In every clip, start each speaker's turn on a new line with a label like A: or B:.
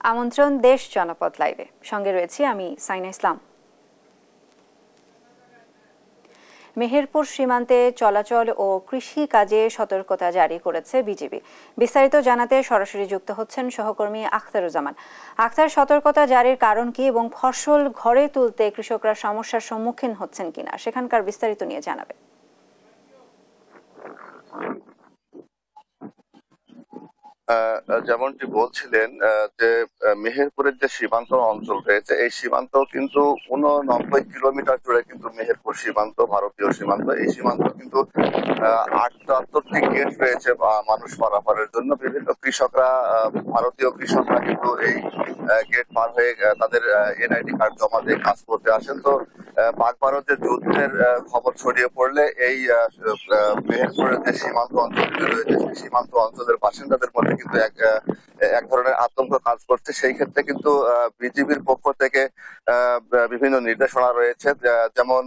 A: আমন্ত্রণ দেশ জনপদ লাইভে, সঙ্গে রয়েছি আমি সাইনা ইসলাম। মেহেরপুর সীমান্তে চলাচল ও কৃষি কাজে সতর্কতা জারি করেছে বিজিবি। বিস্তারিত জানাতে সরাসরি যুক্ত হচ্ছেন সহকর্মী আখতারুজ্জামান। আখতার, সতর্কতা জারির কারণ কি এবং ফসল ঘরে তুলতে কৃষকরা সমস্যার সম্মুখীন হচ্ছেন কিনা সেখানকার বিস্তারিত নিয়ে জানাবে।
B: যেমনটি বলছিলেন যে মেহেরপুরের যে সীমান্ত অঞ্চল রয়েছে, এই সীমান্ত কিন্তু 89 কিলোমিটার জুড়ে কিন্তু মেহেরপুর সীমান্ত, ভারতীয় সীমান্ত। এই সীমান্ত কিন্তু 78টি গেট রয়েছে মানুষ পারাপারের জন্য। বিভিন্ন কৃষকরা, ভারতীয় কৃষকরা কিন্তু এই গেট পার হয়ে তাদের এনআইডি কার্ড জমা দিয়ে কাজ করতে আসেন। তো পাক ভারতের যুদ্ধের খবর ছড়িয়ে পড়লে এই মেহেরপুরের যে সীমান্ত অঞ্চলগুলি রয়েছে, সেই সীমান্ত অঞ্চলের বাসিন্দাদের মধ্যে কিন্তু এক ধরনের আতঙ্ক কাজ করছে। সেই ক্ষেত্রে কিন্তু বিজিবির পক্ষ থেকে বিভিন্ন নির্দেশনা রয়েছে, যেমন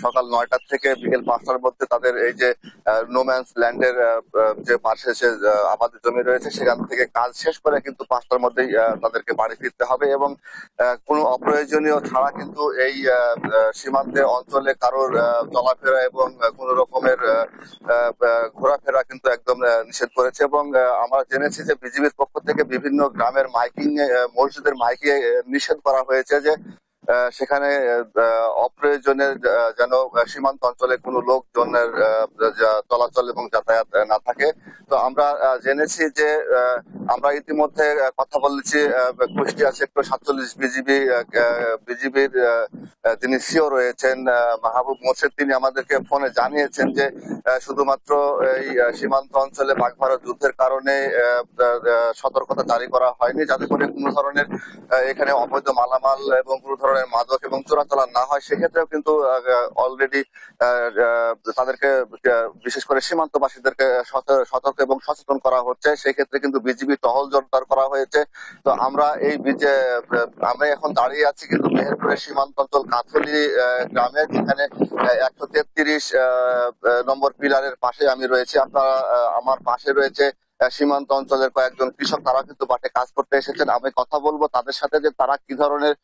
B: সকাল 9টা থেকে বিকেল 5টার মধ্যে তাদের এই যে নোম্যান্স ল্যান্ডের যে পাশে যে আবাদি জমি রয়েছে, সেখান থেকে কাজ শেষ করে কিন্তু 5টার মধ্যেই তাদেরকে বাড়ি ফিরতে হবে এবং কোনো অপ্রয়োজনীয় ছাড়া কিন্তু এই সীমান্তে অঞ্চলে কারোর চলাফেরা এবং কোনো রকমের ঘোরাফেরা কিন্তু একদম নিষেধ করেছে। এবং আমরা জেনেছি যে বিজিবির পক্ষ থেকে বিভিন্ন গ্রামের মাইকিং, মসজিদের মাইকিং নিষেধ করা হয়েছে যে সেখানে অপ্রয়োজনে যেন সীমান্ত অঞ্চলে কোনো লোকজনের চলাচল এবং যাতায়াত না থাকে। তো আমরা জেনেছি যে আমরা ইতিমধ্যে কথা বলেছি কুষ্টিয়া সেক্টর 47 বিজিবির যিনি সিও রয়েছেন মাহবুব মোর্শেদ, তিনি আমাদেরকে ফোনে জানিয়েছেন যে শুধুমাত্র এই সীমান্ত অঞ্চলে পাক ভারত যুদ্ধের কারণে সতর্কতা জারি করা হয়নি, যাতে করে কোনো ধরনের এখানে অবৈধ মালামাল এবং কোনো ধরনের মাদক এবং চোরাচালান না হয়। সেক্ষেত্রেও কিন্তু অলরেডি তাদেরকে, বিশেষ করে সীমান্তবাসীদেরকে সতর্ক এবং সচেতন করা হচ্ছে। সেক্ষেত্রে কিন্তু বিজিবি টহল জোরদার করা হয়েছে। তো আমরা এখন দাঁড়িয়ে আছি কিন্তু মেহেরপুরের সীমান্ত অঞ্চল কাথলি গ্রামে, যেখানে 133 নম্বর পিলারের পাশে আমি রয়েছি। আপনারা, আমার পাশে রয়েছে সীমান্ত অঞ্চলের কয়েকজন কৃষক, তারা কিন্তু মাঠে কাজ করতে এসেছেন। আমি কথা বলবো তাদের সাথে যে তারা কি ধরনের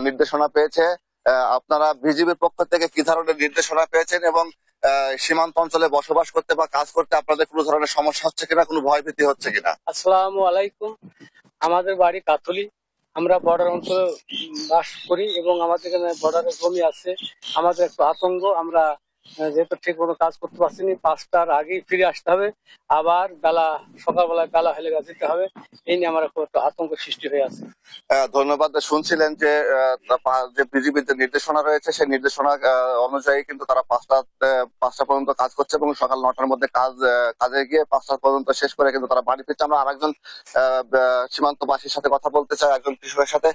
B: নির্দেশনা পেয়েছে, আপনারা বিজিবির পক্ষ থেকে কি ধরনের নির্দেশনা পেয়েছেন এবং সীমান্ত অঞ্চলে বসবাস করতে বা কাজ করতে আপনাদের কোনো ধরনের সমস্যা হচ্ছে কিনা, কোনো ভয় ভীতি হচ্ছে কিনা?
C: আসসালামু আলাইকুম। আমাদের বাড়ি কাথলি, আমরা বর্ডার অঞ্চলে বাস করি এবং আমাদের এখানে বর্ডারের জমি আছে। আমাদের একটু আতঙ্ক, আমরা যেহেতু ঠিক মতো কাজ করতে পারছি না, 5টার আগেই ফিরে আসতে হবে, আবার সকালবেলায় বেলা হলে যেতে হবে। এই নিয়ে আমার একটু আতঙ্ক সৃষ্টি হয়ে আছে।
B: ধন্যবাদ। শুনছিলেন যে বিজিবির যে নির্দেশনা রয়েছে, সেই নির্দেশনা অনুযায়ী কিন্তু তারা 5টা পর্যন্ত কাজ করছে এবং সকাল 9টার মধ্যে কাজে গিয়ে 5টা পর্যন্ত শেষ করে কিন্তু তারা বাড়ি ফিরছে। আমরা আরেকজন সীমান্তবাসীর সাথে কথা বলতে চাই, একজন কৃষকের সাথে।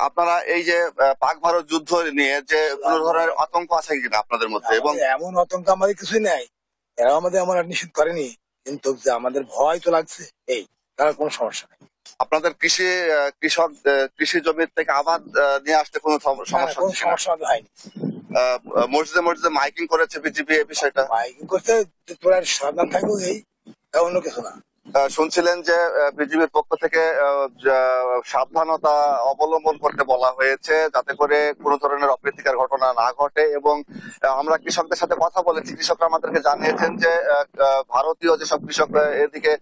B: আপনারা এই যে পাক ভারত যুদ্ধ নিয়ে যে কোনো ধরনের আতঙ্ক আছে কিনা আপনাদের মধ্যে? এবং
D: এমন আতঙ্ক আমাদের কিছুই নাই, এরা আমরা নিষেধ করেনি, কিন্তু যে আমাদের ভয় তো লাগছে, এই তার কোনো সমস্যা নেই।
B: আপনাদের কৃষি জমির থেকে আবাদ নিয়ে আসতে কোনো সমস্যা
D: হয়নি।
B: মসজিদে মাইকিং করেছে বিজিবি এই বিষয়টা?
D: মাইকিং করতে তোরা সাবধান থাকবো, এই অন্য কিছু না।
B: শুনছিলেন যে বিজিবির পক্ষ থেকে সাবধানতা অবলম্বন করতে বলা হয়েছে, যাতে করে কোনো ধরনের অপ্রীতিকর ঘটনা না ঘটে। এবং আমরা কৃষকদের সাথে কথা বলেছি, কৃষকরা আমাদেরকে জানিয়েছেন যে ভারতীয় যেসব কৃষক এদিকে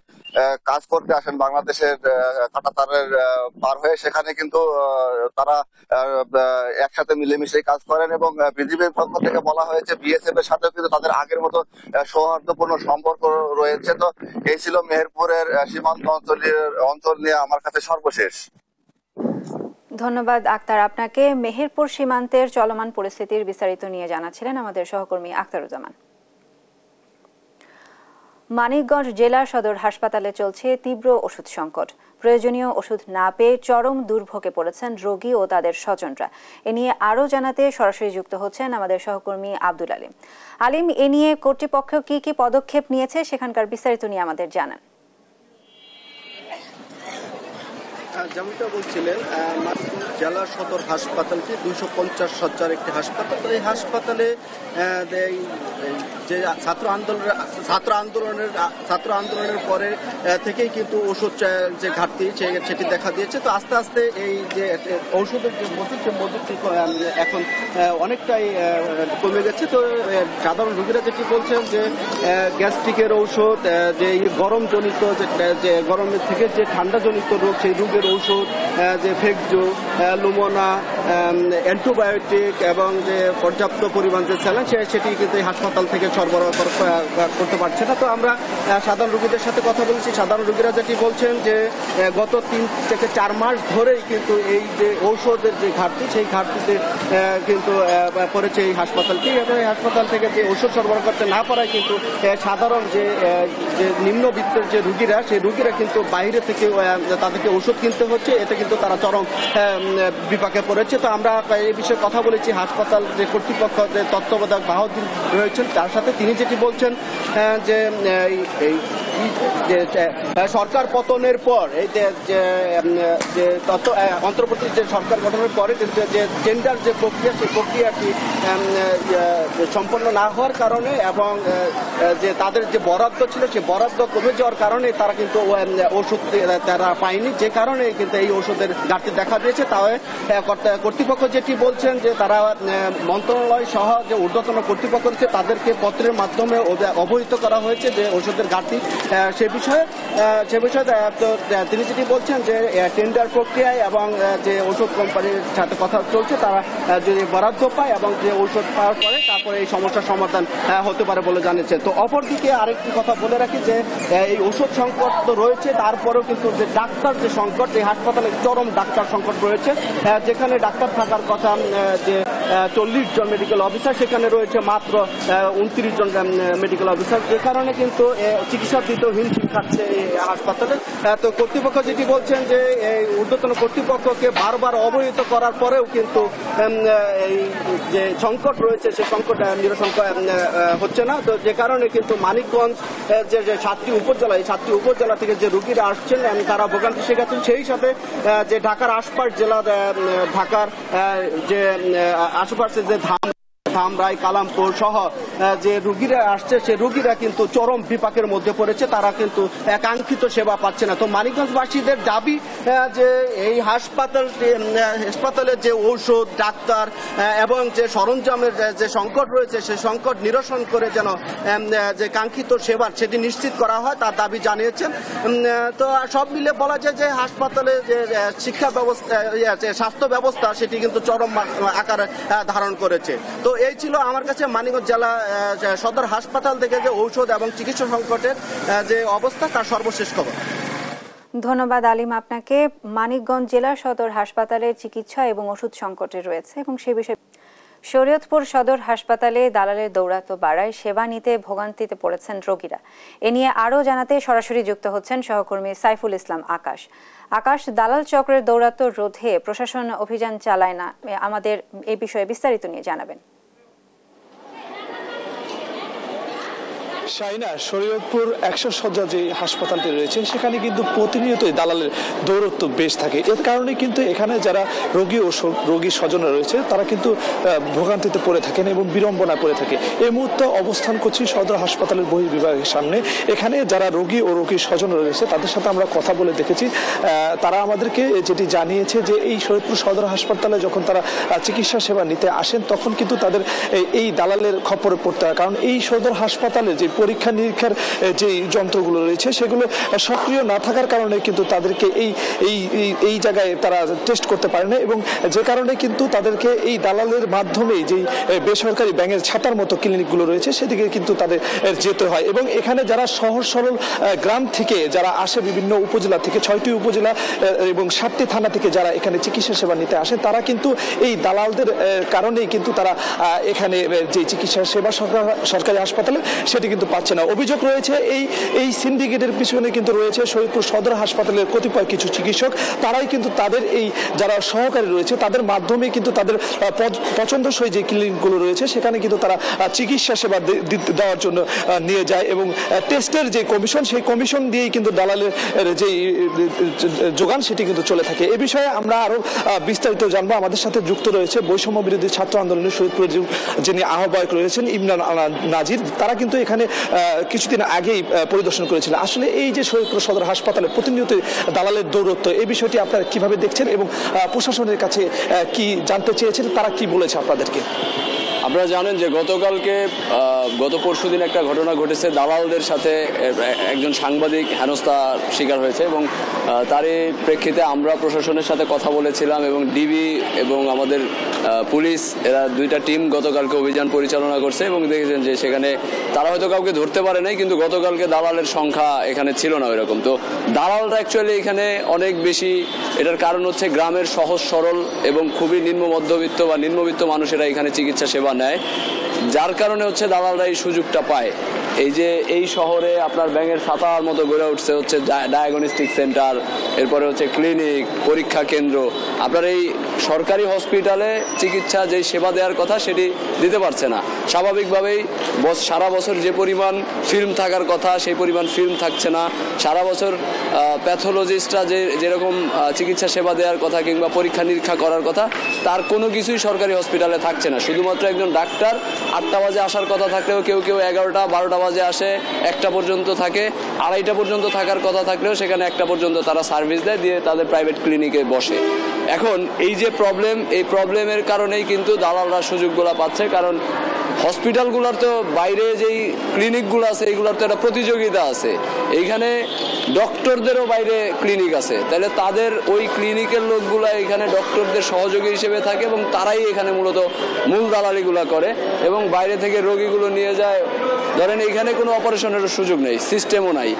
B: কাজ করতে আসেন বাংলাদেশের কাঁটাতারের পার হয়ে, সেখানে কিন্তু তারা একসাথে মিলেমিশে কাজ করেন। এবং বিজিবির পক্ষ থেকে বলা হয়েছে বিএসএফ এর সাথেও কিন্তু তাদের আগের মতো সৌহার্দ্যপূর্ণ সম্পর্ক রয়েছে। তো এই ছিল মেহেরপুরের সীমান্ত অঞ্চল নিয়ে আমার কাছে সর্বশেষ।
A: ধন্যবাদ আক্তার আপনাকে। মেহেরপুর সীমান্তের চলমান পরিস্থিতির বিস্তারিত নিয়ে জানাচ্ছিলেন আমাদের সহকর্মী আখতারুজ্জামান। মানিকগঞ্জ জেলা সদর হাসপাতালে চলছে তীব্র ওষুধ সংকট। প্রয়োজনীয় ওষুধ না পেয়ে চরম দুর্ভোগে পড়েছেন রোগী ও তাদের স্বজনরা। এ নিয়ে আরও জানাতে সরাসরি যুক্ত হচ্ছেন আমাদের সহকর্মী আব্দুল আলিম। আলিম, এ নিয়ে কর্তৃপক্ষ কি পদক্ষেপ নিয়েছে সেখানকার বিস্তারিত নিয়ে আমাদের জানান।
E: যেমনটা বলছিলেন, জেলা সদর হাসপাতালটি 250 শয্যার একটি হাসপাতাল। তো এই হাসপাতালে যে ছাত্র আন্দোলনের পরে থেকেই কিন্তু ওষুধ যে ঘাটতি সেটি দেখা দিয়েছে। তো আস্তে আস্তে এই যে ঔষধের যে মজুদটি এখন অনেকটাই কমে গেছে। তো সাধারণ রোগীরা যেটি বলছেন যে গ্যাস্ট্রিকের ঔষধ, যে গরম জনিত যে গরমের থেকে যে ঠান্ডা জনিত রোগ, সেই রোগের ঔষধ, যে ফেকজো, লুমোনা, অ্যান্টিবায়োটিক এবং যে পর্যাপ্ত পরিমাণ যে স্যালাইন সেটি কিন্তু এই হাসপাতাল থেকে সরবরাহ করতে পারছে না। তো আমরা সাধারণ রোগীদের সাথে কথা বলছি। সাধারণ রোগীরা যেটি বলছেন যে গত 3 থেকে 4 মাস ধরেই কিন্তু এই যে ঔষধের যে ঘাটতি, সেই ঘাটতিতে কিন্তু পড়েছে এই হাসপাতালটি। এবং এই হাসপাতাল থেকে যে ঔষধ সরবরাহ করতে না পারায় কিন্তু সাধারণ যে নিম্নবিত্তের যে রোগীরা, সেই রোগীরা কিন্তু বাইরে থেকে তাদেরকে ওষুধ কিনতে হচ্ছে। এতে কিন্তু তারা চরম বিপাকে পড়েছে। তো আমরা এই বিষয়ে কথা বলেছি হাসপাতাল যে কর্তৃপক্ষ, যে তত্ত্বাবধায়ক বাহাউদ্দিন রয়েছেন তার সাথে। তিনি যেটি বলছেন যে সরকার পতনের পর এই যে অন্তর্বর্তী যে সরকার গঠনের পরে যে টেন্ডার যে প্রক্রিয়া, সেই প্রক্রিয়াটি সম্পন্ন না হওয়ার কারণে এবং যে তাদের যে বরাদ্দ ছিল সেই বরাদ্দ কমে যাওয়ার কারণে তারা কিন্তু ওষুধ তারা পায়নি, যে কারণে কিন্তু এই ওষুধের ঘাটতি দেখা দিয়েছে। তাই কর্তৃপক্ষ যেটি বলছেন যে তারা মন্ত্রণালয় সহ যে ঊর্ধ্বতন কর্তৃপক্ষ রয়েছে তাদেরকে পত্রের মাধ্যমে অবহিত করা হয়েছে যে ওষুধের ঘাটতি সে বিষয়ে তিনি যেটি বলছেন যে টেন্ডার প্রক্রিয়ায় এবং যে ওষুধ কোম্পানির সাথে কথা চলছে, তারা যদি বরাদ্দ পায় এবং যে ঔষধ পাওয়ার পরে তারপরে এই সমস্যার সমাধান হতে পারে বলে জানিয়েছেন। তো অপরদিকে আরেকটি কথা বলে রাখি যে এই ওষুধ সংকট তো রয়েছে, তারপরেও কিন্তু যে ডাক্তার যে সংকট, এই হাসপাতালে চরম ডাক্তার সংকট রয়েছে। যেখানে ডাক্তার থাকার কথা যে 40 জন মেডিকেল অফিসার, সেখানে রয়েছে মাত্র 29 জন মেডিকেল অফিসার, যে কারণে কিন্তু চিকিৎসা দিতেও হিমশিম খাচ্ছে এই হাসপাতালে। তো কর্তৃপক্ষ যেটি বলছেন যে এই ঊর্ধ্বতন কর্তৃপক্ষকে বারবার অবহিত করার পরেও কিন্তু এই যে সংকট রয়েছে সে সংকট নিরসন হচ্ছে না। তো যে কারণে কিন্তু মানিকগঞ্জ যে 7টি উপজেলা, এই 7টি উপজেলা থেকে যে রোগীরা আসছেন তারা ভোগান্তি শিখাচ্ছেন। সেই সাথে যে ঢাকার আশপাশ জেলা, ঢাকার যে আশেপাশে যে ধামরাই, কালামপুর সহ যে রোগীরা আসছে, সে রোগীরা কিন্তু চরম বিপাকের মধ্যে পড়েছে। তারা কিন্তু কাঙ্ক্ষিত সেবা পাচ্ছে না। তো মানিকগঞ্জবাসীদের দাবি যে এই হাসপাতালের যে ঔষধ, ডাক্তার এবং যে সরঞ্জামের যে সংকট রয়েছে, সেই সংকট নিরসন করে যেন যে কাঙ্ক্ষিত সেবা সেটি নিশ্চিত করা হয়, তার দাবি জানিয়েছেন। তো সব মিলে বলা যায় যে হাসপাতালে যে শিক্ষা ব্যবস্থা, স্বাস্থ্য ব্যবস্থা সেটি কিন্তু চরম আকার ধারণ করেছে। তো এই ছিল আমার কাছে মানিকগঞ্জ জেলা সদর হাসপাতাল থেকে যে ঔষধ এবং চিকিৎসা সংকটের যে অবস্থা, তার সর্বশেষ খবর।
A: ধন্যবাদ আলিম আপনাকে। মানিকগঞ্জ জেলা সদর হাসপাতালে চিকিৎসা এবং ওষুধ সংকটে রয়েছে এবং সে বিষয়ে শরীয়তপুর সদর হাসপাতালে দালালের দৌরাত্ম্য বাড়ায় সেবা নিতে ভোগান্তিতে পড়েছেন রোগীরা। এ নিয়ে আরও জানাতে সরাসরি যুক্ত হচ্ছেন সহকর্মী সাইফুল ইসলাম আকাশ। দালাল চক্রের দৌরাত্ম্য রোধে প্রশাসন অভিযান চালায় না, আমাদের এই বিষয়ে বিস্তারিত নিয়ে জানাবেন।
F: শাহিনা, শরীয়তপুর 100 শয্যা যে হাসপাতালটি রয়েছে সেখানে কিন্তু প্রতিনিয়তই দালালের দৌরত্ব বেশ থাকে। এর কারণে কিন্তু এখানে যারা রোগী ও রোগী স্বজনরা রয়েছে তারা কিন্তু ভোগান্তিতে পড়ে থাকেন এবং বিড়ম্বনা পড়ে থাকে। এই মুহূর্তে অবস্থান করছি সদর হাসপাতালের বহির্বিভাগের সামনে। এখানে যারা রোগী ও রোগীর স্বজনরা রয়েছে তাদের সাথে আমরা কথা বলে দেখেছি। তারা আমাদেরকে যেটি জানিয়েছে যে এই শরীয়তপুর সদর হাসপাতালে যখন তারা চিকিৎসা সেবা নিতে আসেন তখন কিন্তু তাদের এই দালালের খপ্পরে পড়তে হয়। কারণ এই সদর হাসপাতালে যে পরীক্ষা নিরীক্ষার যে যন্ত্রগুলো রয়েছে সেগুলো সক্রিয় না থাকার কারণে কিন্তু তাদেরকে এই জায়গায় তারা টেস্ট করতে পারে না, এবং যে কারণে কিন্তু তাদেরকে এই দালালের মাধ্যমেই যেই বেসরকারি ব্যাঙের ছাতার মতো ক্লিনিকগুলো রয়েছে সেদিকে কিন্তু তাদের যেতে হয়। এবং এখানে যারা সহজ সরল গ্রাম থেকে যারা আসে, বিভিন্ন উপজেলা থেকে 6টি উপজেলা এবং 7টি থানা থেকে যারা এখানে চিকিৎসা সেবা নিতে আসে, তারা কিন্তু এই দালালদের কারণেই কিন্তু তারা এখানে যে চিকিৎসা সেবা সরকারি হাসপাতালে সেটি কিন্তু পাচ্ছে না। অভিযোগ রয়েছে এই সিন্ডিকেটের পিছনে কিন্তু রয়েছে শরীয়তপুর সদর হাসপাতালের কতিপয় কিছু চিকিৎসক। তারাই কিন্তু তাদের এই যারা সহকারী রয়েছে তাদের মাধ্যমে কিন্তু তাদের পছন্দসই যে ক্লিনিকগুলো রয়েছে সেখানে কিন্তু তারা চিকিৎসা সেবা দেওয়ার জন্য নিয়ে যায় এবং টেস্টের যে কমিশন সেই কমিশন দিয়েই কিন্তু দালালের যে যোগান সেটি কিন্তু চলে থাকে। এ বিষয়ে আমরা আরো বিস্তারিত জানবো। আমাদের সাথে যুক্ত রয়েছে বৈষম্য বিরোধী ছাত্র আন্দোলনের শরীয়তপুরের যিনি আহ্বায়ক রয়েছেন ইমরান নাজির। তারা কিন্তু এখানে কিছুদিন আগেই পরিদর্শন করেছিলেন। আসলে এই যে শরীয়তপুর সদর হাসপাতালে প্রতিনিয়ত দালালের দৌরত্ব এই বিষয়টি আপনারা কিভাবে দেখছেন এবং প্রশাসনের কাছে কি জানতে চেয়েছেন, তারা কি বলেছে আপনাদেরকে?
G: আপনারা জানেন যে গত পরশুদিন একটা ঘটনা ঘটেছে, দালালদের সাথে একজন সাংবাদিক হেনস্থার শিকার হয়েছে এবং তারই প্রেক্ষিতে আমরা প্রশাসনের সাথে কথা বলেছিলাম এবং ডিবি এবং আমাদের পুলিশ এরা দুইটা টিম গতকালকে অভিযান পরিচালনা করছে এবং দেখেছেন যে সেখানে তারা হয়তো কাউকে ধরতে পারে নাই, কিন্তু গতকালকে দালালের সংখ্যা এখানে ছিল না ওইরকম। তো দালালটা অ্যাকচুয়ালি এখানে অনেক বেশি, এটার কারণ হচ্ছে গ্রামের সহজ সরল এবং খুবই নিম্ন মধ্যবিত্ত বা নিম্নবিত্ত মানুষেরা এখানে চিকিৎসা সেবা নেয়, যার কারণে হচ্ছে দালালরা এই সুযোগটা পায়। এই যে এই শহরে আপনার ব্যাঙের ছাতার মতো গড়ে উঠছে হচ্ছে ডায়াগনস্টিক সেন্টার, এরপরে হচ্ছে ক্লিনিক, পরীক্ষা কেন্দ্র। আপনার এই সরকারি হসপিটালে চিকিৎসা যেই সেবা দেওয়ার কথা সেটি দিতে পারছে না। স্বাভাবিকভাবেই সারা বছর যে পরিমাণ ফিল্ম থাকার কথা সেই পরিমাণ ফিল্ম থাকছে না। সারা বছর প্যাথোলজিস্টরা যেরকম চিকিৎসা সেবা দেওয়ার কথা কিংবা পরীক্ষা নিরীক্ষা করার কথা তার কোনো কিছুই সরকারি হসপিটালে থাকছে না। শুধুমাত্র একজন ডাক্তার 8টা বাজে আসার কথা থাকলেও কেউ 11টা 12টা বাজে আসে, 1টা পর্যন্ত থাকে, 2:30টা পর্যন্ত থাকার কথা থাকলেও সেখানে 1টা পর্যন্ত তারা সার্ভিস দেয়, দিয়ে তাদের প্রাইভেট ক্লিনিকে বসে। এখন এই যে এই প্রবলেমের কারণেই কিন্তু দালালরা সুযোগগুলো পাচ্ছে, কারণ হসপিটালগুলোর তো বাইরে যেই ক্লিনিকগুলো আছে এইগুলোর তো একটা প্রতিযোগিতা আছে। এইখানে ডক্টরদেরও বাইরে ক্লিনিক আছে, তাহলে তাদের ওই ক্লিনিকের লোকগুলো এখানে ডক্টরদের সহযোগী হিসেবে থাকে এবং তারাই এখানে মূলত মূল দালালিগুলো করে এবং বাইরে থেকে রোগীগুলো নিয়ে যায়। ধরেন এইখানে কোনো অপারেশনেরও সুযোগ নেই, সিস্টেমও নাই,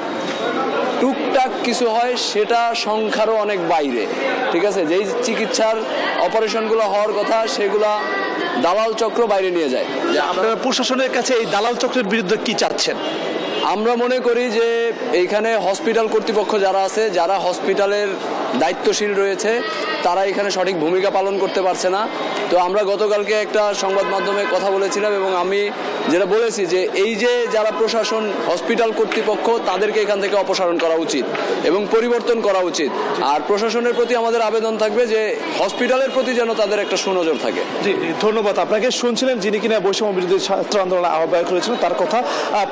G: টুকটাক কিছু হয় সেটা সংখ্যারও অনেক বাইরে। ঠিক আছে, যেই চিকিৎসার অপারেশনগুলো হওয়ার কথা সেগুলা দালাল চক্র বাইরে নিয়ে যায়।
F: যে আপনারা প্রশাসনের কাছে এই দালাল চক্রের বিরুদ্ধে কি চাচ্ছেন?
G: আমরা মনে করি যে এইখানে হসপিটাল কর্তৃপক্ষ যারা আছে, যারা হসপিটালের দায়িত্বশীল রয়েছে, তারা এখানে সঠিক ভূমিকা পালন করতে পারছে না। তো আমরা গতকালকে একটা সংবাদ মাধ্যমে কথা বলেছিলাম এবং আমি যেটা বলেছি যে এই যে যারা প্রশাসন হসপিটাল কর্তৃপক্ষ তাদেরকে এখান থেকে অপসারণ করা উচিত এবং পরিবর্তন করা উচিত। আর প্রশাসনের প্রতি আমাদের আবেদন থাকবে যে হসপিটালের প্রতি যেন তাদের একটা সুনজর থাকে।
F: জি, ধন্যবাদ আপনাকে। শুনছিলেন যিনি কিনা বৈষম্য বিরোধী ছাত্র আন্দোলনের আহ্বায়ক রয়েছেন তার কথা।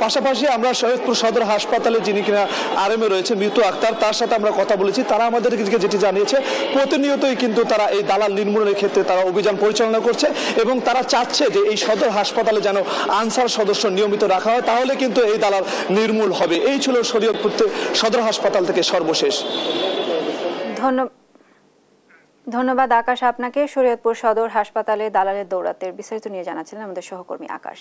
F: পাশাপাশি আমরা শরীয়তপুর সদর হাসপাতালে যিনি কিনা আরএমএ রয়েছে মৃত্যু আক্তার, তার সাথে আমরা কথা বলেছি। তারা আমাদেরকে যেটি জানিয়েছে প্রতিনিয়তই কিন্তু তারা এই দালাল নির্মূলের ক্ষেত্রে তারা অভিযান পরিচালনা করছে এবং তারা চাচ্ছে যে এই সদর হাসপাতালে যেন আনসার সদস্য নিয়মিত রাখা হয়, তাহলে কিন্তু এই দালাল নির্মূল হবে। এই ছিল শরীয়তপুর সদর হাসপাতাল থেকে সর্বশেষ।
A: ধন্যবাদ আকাশ আপনাকে। শরীয়তপুর সদর হাসপাতালে দালালের দৌরাত্মের বিস্তারিত নিয়ে জানাচ্ছিলেন আমাদের সহকর্মী আকাশ।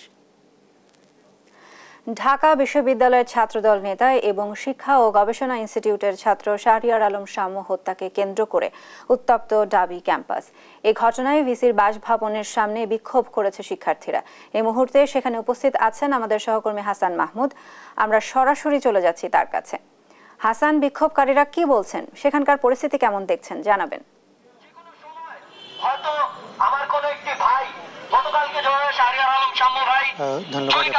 A: ঢাকা বিশ্ববিদ্যালয়ের ছাত্রদল নেতা এবং শিক্ষা ও গবেষণা ইনস্টিটিউটের ছাত্র শাহরিয়ার আলম শামু হত্যাকে কেন্দ্র করে উত্তপ্ত ঢাবি ক্যাম্পাস। এই ঘটনায় ভিসির বাসভবনের সামনে বিক্ষোভ করেছে শিক্ষার্থীরা। এই মুহূর্তে সেখানে উপস্থিত আছেন আমাদের সহকর্মী হাসান মাহমুদ। আমরা সরাসরি চলে যাচ্ছি তার কাছে। হাসান, বিক্ষোভকারীরা কি বলছেন, সেখানকার পরিস্থিতি কেমন দেখছেন জানাবেন।
H: ধন্যবাদ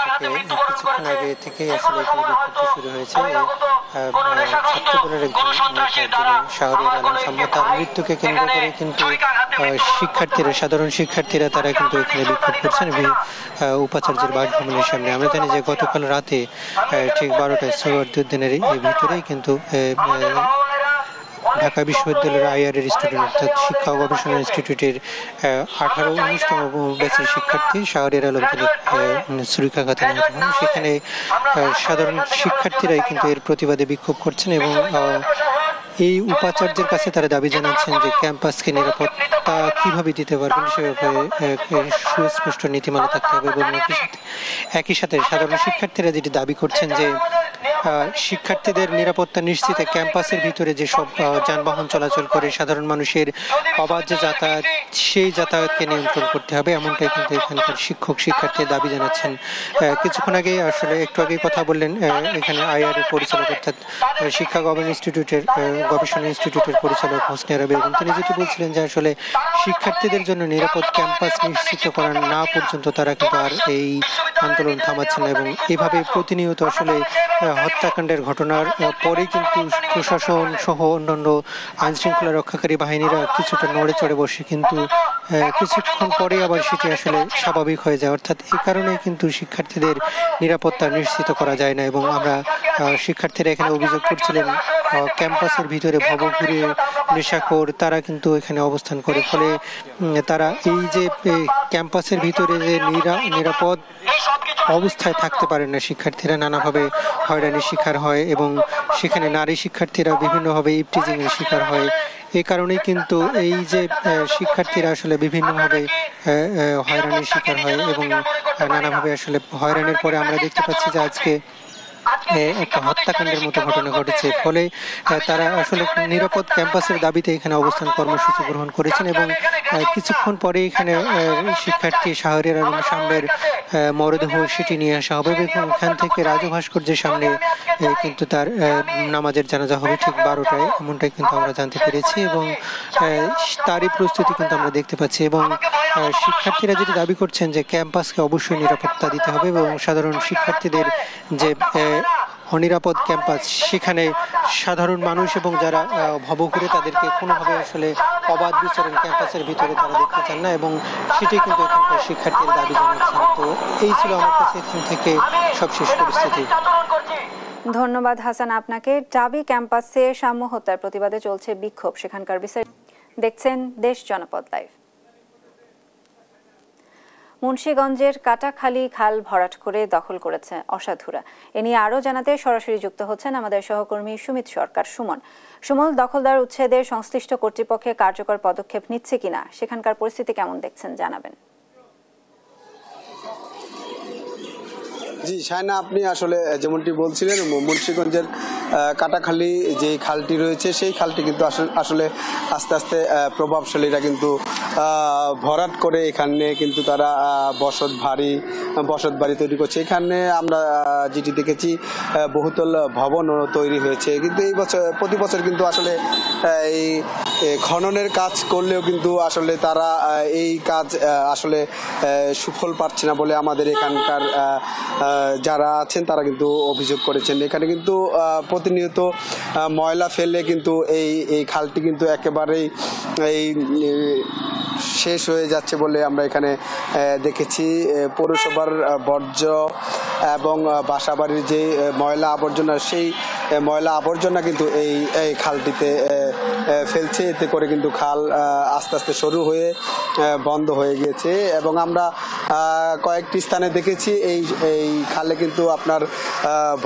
H: আপনাকে। কিছুক্ষণ আগে থেকে আসলে শুরু হয়েছে ছাত্রদলের একজন শাহরিয়ার আলম শামু, তার মৃত্যুকে কেন্দ্র করে কিন্তু শিক্ষার্থীরা, সাধারণ শিক্ষার্থীরা তারা কিন্তু এখানে বিক্ষোভ করছেন উপাচার্যের বাসভবনের সামনে। আমরা জানি যে গতকাল রাতে ঠিক 12টায় সওয়ারউদ্দিনের এই ভিতরেই কিন্তু ঢাকা বিশ্ববিদ্যালয়ের আইআরের স্টুডেন্ট অর্থাৎ শিক্ষা ও গবেষণা ইনস্টিটিউটের 18-19তম ব্যাচের শিক্ষার্থী শাহরিয়ার আলম তিনি ছুরিকাঘাতে নিহত হন। সেখানে সাধারণ শিক্ষার্থীরাই কিন্তু এর প্রতিবাদে বিক্ষোভ করছেন এবং এই উপাচার্যের কাছে তারা দাবি জানাচ্ছেন যে ক্যাম্পাসকে নিরাপত্তা কিভাবে দিতে পারবেন সে ব্যাপারে সুস্পষ্ট নীতিমালা থাকতে হবে এবং একই সাথে সাধারণ শিক্ষার্থীরা যেটি দাবি করছেন যে শিক্ষার্থীদের নিরাপত্তা নিশ্চিতে ক্যাম্পাসের ভিতরে যেসব যানবাহন চলাচল করে সাধারণ মানুষের অবাধ যে যাতায়াত, সেই যাতায়াতকে নিয়ন্ত্রণ করতে হবে, এমনটাই কিন্তু এখানকার শিক্ষক শিক্ষার্থীর দাবি জানাচ্ছেন। কিছুক্ষণ আগে আসলে একটু আগেই কথা বললেন এখানে আইআর এর পরিচালক অর্থাৎ শিক্ষা গবেষণা ইনস্টিটিউটের পরিচালক হোসনে আরা বেগম। তিনি যেটি বলছিলেন যে আসলে শিক্ষার্থীদের জন্য নিরাপদ ক্যাম্পাস নিশ্চিত করা না পর্যন্ত তারা কিন্তু আর এই আন্দোলন থামাচ্ছেন না, এবং এভাবে প্রতিনিয়ত আসলে হত্যাকাণ্ডের ঘটনার পরে কিন্তু প্রশাসন সহ অন্যান্য আইন শৃঙ্খলা রক্ষাকারী বাহিনীরা কিছুটা নড়ে চড়ে বসে, কিন্তু কিছুক্ষণ পরে আবার সেটি আসলে স্বাভাবিক হয়ে যায়। অর্থাৎ এই কারণে কিন্তু শিক্ষার্থীদের নিরাপত্তা নিশ্চিত করা যায় না। এবং আমরা শিক্ষার্থীরা এখানে অভিযোগ করছিলেন ক্যাম্পাসের ভিতরে ভবঘুরে নেশাখোর তারা কিন্তু এখানে অবস্থান করে, ফলে তারা এই যে ক্যাম্পাসের ভিতরে যে নিরাপদ অবস্থায় থাকতে পারেন না, শিক্ষার্থীরা নানাভাবে হয়রানির শিকার হয় এবং সেখানে নারী শিক্ষার্থীরা বিভিন্নভাবে ইপটিজিং এর শিকার হয়। এ কারণেই কিন্তু এই যে শিক্ষার্থীরা আসলে বিভিন্নভাবে হয়রানির শিকার হয় এবং নানাভাবে আসলে হয়রানির পরে আমরা দেখতে পাচ্ছি যে আজকে একটা হত্যাকাণ্ডের মতো ঘটনা ঘটেছে। ফলে তারা আসলে নিরাপদ ক্যাম্পাসের দাবিতে এখানে অবস্থান কর্মসূচি গ্রহণ করেছেন এবং কিছুক্ষণ পরে এখানে শিক্ষার্থী শাহরিয়ার আলম সামনের মরদেহ সেটি নিয়ে আসা হবে এবং এখান থেকে রাজু ভাস্কর্যের সামনে কিন্তু তার নামাজের জানাজা হবে ঠিক 12টায়, এমনটাই কিন্তু আমরা জানতে পেরেছি এবং তারই প্রস্তুতি কিন্তু আমরা দেখতে পাচ্ছি। এবং শিক্ষার্থীরা যেটি দাবি করছেন যে ক্যাম্পাসকে অবশ্যই নিরাপত্তা দিতে হবে এবং সাধারণ শিক্ষার্থীদের যে অনিরাপদ ক্যাম্পাস, সেখানে সাধারণ মানুষ এবং যারা ভবঘুরে তাদেরকে কোনোভাবে আসলে অবাধ বিচরণ ক্যাম্পাসের ভিতরে তারা দেখতে চান না এবং সেটাই কিন্তু এখানকার শিক্ষার্থীর দাবি জানাচ্ছেন। তো এই ছিল আমার কাছে এখান থেকে সবশেষ পরিস্থিতি।
A: ধন্যবাদ হাসান আপনাকে। ডাবি ক্যাম্পাসে সাম্য হত্যার প্রতিবাদে চলছে বিক্ষোভ, সেখানকার বিস্তারিত দেখছেন দেশ জনপদ লাইভ। মুন্সিগঞ্জের কাটাখালী খাল ভরাট করে দখল করেছে অসাধুরা। এ নিয়ে আরও জানাতে সরাসরি যুক্ত হচ্ছেন আমাদের সহকর্মী সুমিত সরকার। সুমন, দখলদার উচ্ছেদে সংশ্লিষ্ট কর্তৃপক্ষে কার্যকর পদক্ষেপ নিচ্ছে কিনা, সেখানকার পরিস্থিতি কেমন দেখছেন জানাবেন।
I: জি শায়না, আপনি আসলে যেমনটি বলছিলেন মুন্সিগঞ্জের কাটাখালী যে খালটি রয়েছে সেই খালটি কিন্তু আসলে আস্তে আস্তে প্রভাবশালীরা কিন্তু ভরাট করে এখানে কিন্তু তারা বসত বাড়ি তৈরি করছে। এখানে আমরা যেটি দেখেছি বহুতল ভবন তৈরি হয়েছে, কিন্তু এই বছর প্রতি বছর কিন্তু আসলে এই খননের কাজ করলেও কিন্তু আসলে তারা এই কাজ আসলে সুফল পাচ্ছে না বলে আমাদের এখানকার যারা আছেন তারা কিন্তু অভিযোগ করেছেন। এখানে কিন্তু প্রতিনিয়ত ময়লা ফেললে কিন্তু এই খালটি কিন্তু একেবারেই শেষ হয়ে যাচ্ছে বলে আমরা এখানে দেখেছি। পৌরসভার বর্জ্য এবং বাসাবাড়ির যে ময়লা আবর্জনা, সেই ময়লা আবর্জনা কিন্তু এই খালটিতে ফেলছে, এতে করে কিন্তু খাল আস্তে আস্তে সরু হয়ে বন্ধ হয়ে গিয়েছে। এবং আমরা কয়েকটি স্থানে দেখেছি এই খালে কিন্তু আপনার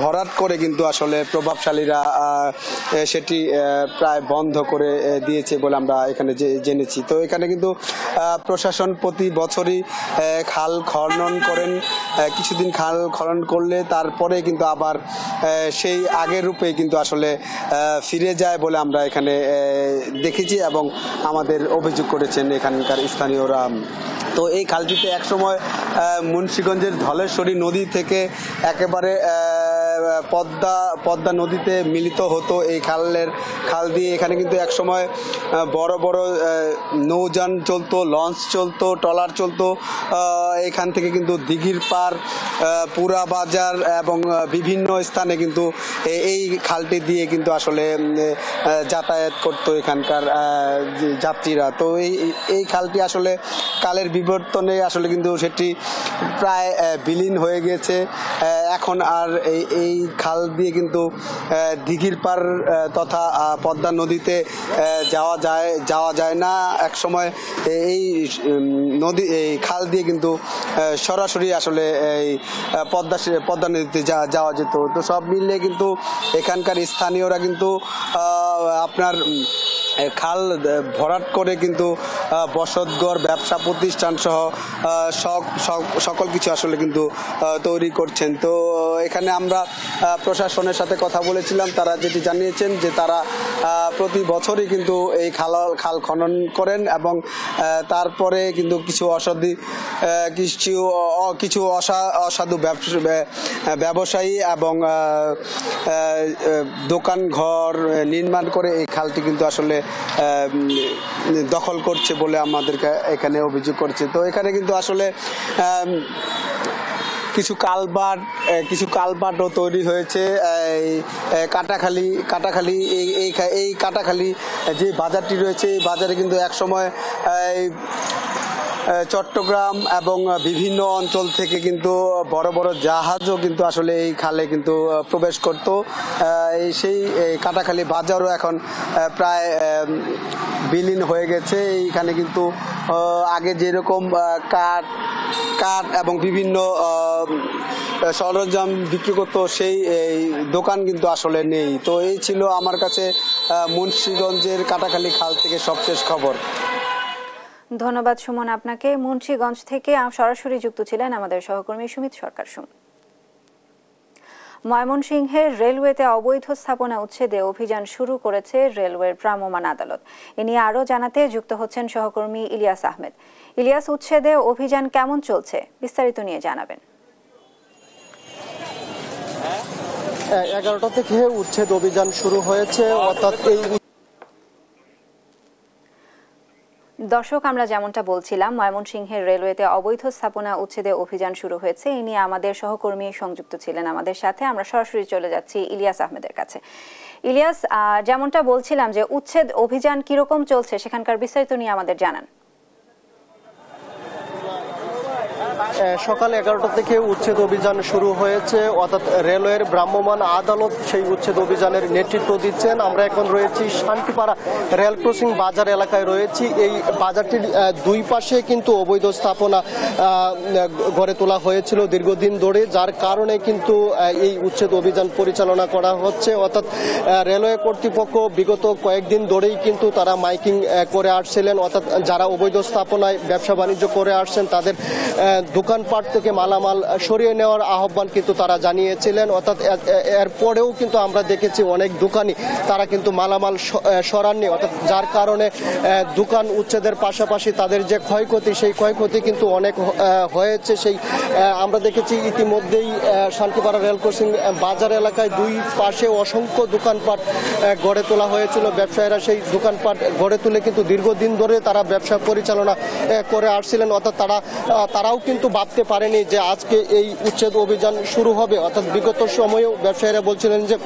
I: ভরাট করে কিন্তু আসলে প্রভাবশালীরা সেটি প্রায় বন্ধ করে দিয়েছে বলে আমরা এখানে জেনেছি। তো এখানে কিন্তু প্রশাসন প্রতি বছরই খাল খনন করেন, কিছুদিন খাল খনন করলে তারপরে কিন্তু আবার সেই আগের রূপে কিন্তু আসলে ফিরে যায় বলে আমরা এখানে দেখেছি এবং আমাদের অভিযোগ করেছেন এখানকার স্থানীয়রা। তো এই খালটিতে একসময় মুন্সিগঞ্জের ধলেশ্বরী নদী থেকে একেবারে পদ্মা নদীতে মিলিত হতো এই খাল দিয়ে। এখানে কিন্তু একসময় বড় বড় নৌযান চলতো, লঞ্চ চলতো, ট্রলার চলতো। এখান থেকে কিন্তু দিঘির পার, পুরা বাজার এবং বিভিন্ন স্থানে কিন্তু এই খালটি দিয়ে কিন্তু আসলে যাতায়াত করতো এখানকার যাত্রীরা। তো এই খালটি আসলে কালের বিবর্তনে আসলে কিন্তু সেটি প্রায় বিলীন হয়ে গিয়েছে। এখন আর এই খাল দিয়ে কিন্তু দিঘির পার তথা পদ্মা নদীতে যাওয়া যায় না। এক সময় এই খাল দিয়ে কিন্তু সরাসরি আসলে এই পদ্মা নদীতে যাওয়া যেত। তো সব মিলিয়ে কিন্তু এখানকার স্থানীয়রা কিন্তু আপনার খাল ভরাট করে কিন্তু বসতঘর, ব্যবসা প্রতিষ্ঠান সহ সকল কিছু আসলে কিন্তু তৈরি করছেন। তো এখানে আমরা প্রশাসনের সাথে কথা বলেছিলাম, তারা যেটি জানিয়েছেন যে তারা প্রতি বছরই কিন্তু এই খাল খনন করেন এবং তারপরে কিন্তু কিছু অসাধু ব্যবসায়ী এবং দোকান ঘর নির্মাণ করে এই খালটি কিন্তু আসলে দখল করছে বলে আমাদেরকে এখানে অভিযোগ করছে। তো এখানে কিন্তু আসলে কিছু কালভার্টও তৈরি হয়েছে। কাটাখালী এই কাটাখালী যে বাজারটি রয়েছে, এই বাজারে কিন্তু একসময় চট্টগ্রাম এবং বিভিন্ন অঞ্চল থেকে কিন্তু বড় বড় জাহাজও কিন্তু আসলে এই খালে কিন্তু প্রবেশ করত। সেই কাটাখালী বাজারও এখন প্রায় বিলীন হয়ে গেছে। এইখানে কিন্তু আগে যেরকম কাঠ এবং বিভিন্ন সরঞ্জাম বিক্রি করতো সেই দোকান কিন্তু আসলে নেই। তো এই ছিল আমার কাছে মুন্সিগঞ্জের কাটাখালী খাল থেকে সবশেষ খবর।
A: ধন্যবাদ সুমন আপনাকে। মুন্সিগঞ্জ থেকে সরাসরি যুক্ত ছিলেন আমাদের সহকর্মী সুমিত সরকার। ময়মনসিংহের রেলওয়েতে অবৈধ স্থাপনা উচ্ছেদে অভিযান শুরু করেছে রেলওয়ের ভ্রাম্যমাণ আদালত। এ নিয়ে আরও জানাতে যুক্ত হচ্ছেন সহকর্মী ইলিয়াস আহমেদ। ইলিয়াস, উচ্ছেদে অভিযান কেমন চলছে বিস্তারিত নিয়ে জানাবেন।
J: 11টা থেকে উচ্ছেদ অভিযান শুরু হয়েছে। অর্থাৎ
A: দর্শক, আমরা যেমনটা বলছিলাম, ময়মনসিংহের রেলওয়েতে অবৈধ স্থাপনা উচ্ছেদে অভিযান শুরু হয়েছে। এ নিয়ে আমাদের সহকর্মী সংযুক্ত ছিলেন আমাদের সাথে। আমরা সরাসরি চলে যাচ্ছি ইলিয়াস আহমেদের কাছে। ইলিয়াস, যেমনটা বলছিলাম যে উচ্ছেদ অভিযান কিরকম চলছে সেখানকার বিস্তারিত নিয়ে আমাদের জানান।
J: সকাল 11টা থেকে উচ্ছেদ অভিযান শুরু হয়েছে। অর্থাৎ রেলওয়ের ভ্রাম্যমাণ আদালত সেই উচ্ছেদ অভিযানের নেতৃত্ব দিচ্ছেন। আমরা এখন রয়েছি শান্তিপাড়া রেল ক্রসিং বাজার এলাকায় রয়েছি। এই বাজারটির দুই পাশে কিন্তু অবৈধ স্থাপনা গড়ে তোলা হয়েছিল দীর্ঘদিন ধরে, যার কারণে কিন্তু এই উচ্ছেদ অভিযান পরিচালনা করা হচ্ছে। অর্থাৎ রেলওয়ে কর্তৃপক্ষ বিগত কয়েকদিন ধরেই কিন্তু তারা মাইকিং করে আসছিলেন। অর্থাৎ যারা অবৈধ স্থাপনায় ব্যবসা বাণিজ্য করে আসছেন তাদের দোকানপাট থেকে মালামাল সরিয়ে নেওয়ার আহ্বান কিন্তু তারা জানিয়েছিলেন। অর্থাৎ এরপরেও কিন্তু আমরা দেখেছি অনেক দোকানি তারা কিন্তু মালামাল সরাননি। অর্থাৎ যার কারণে দোকান উচ্ছেদের পাশাপাশি তাদের যে ক্ষয়ক্ষতি, সেই ক্ষয়ক্ষতি কিন্তু অনেক হয়েছে। সেই আমরা দেখেছি ইতিমধ্যেই শান্তিপাড়া রেল ক্রসিং বাজার এলাকায় দুই পাশে অসংখ্য দোকানপাট গড়ে তোলা হয়েছিল। ব্যবসায়ীরা সেই দোকানপাট গড়ে তুলে কিন্তু দীর্ঘদিন ধরে তারা ব্যবসা পরিচালনা করে আসছিলেন। অর্থাৎ তারাও কিন্তু ভাবতে পারেনি যে আজকে এই উচ্ছেদ অভিযান শুরু হবে। অর্থাৎ বিগত সময়েও ব্যবসায়ীরা বলছিলেন যে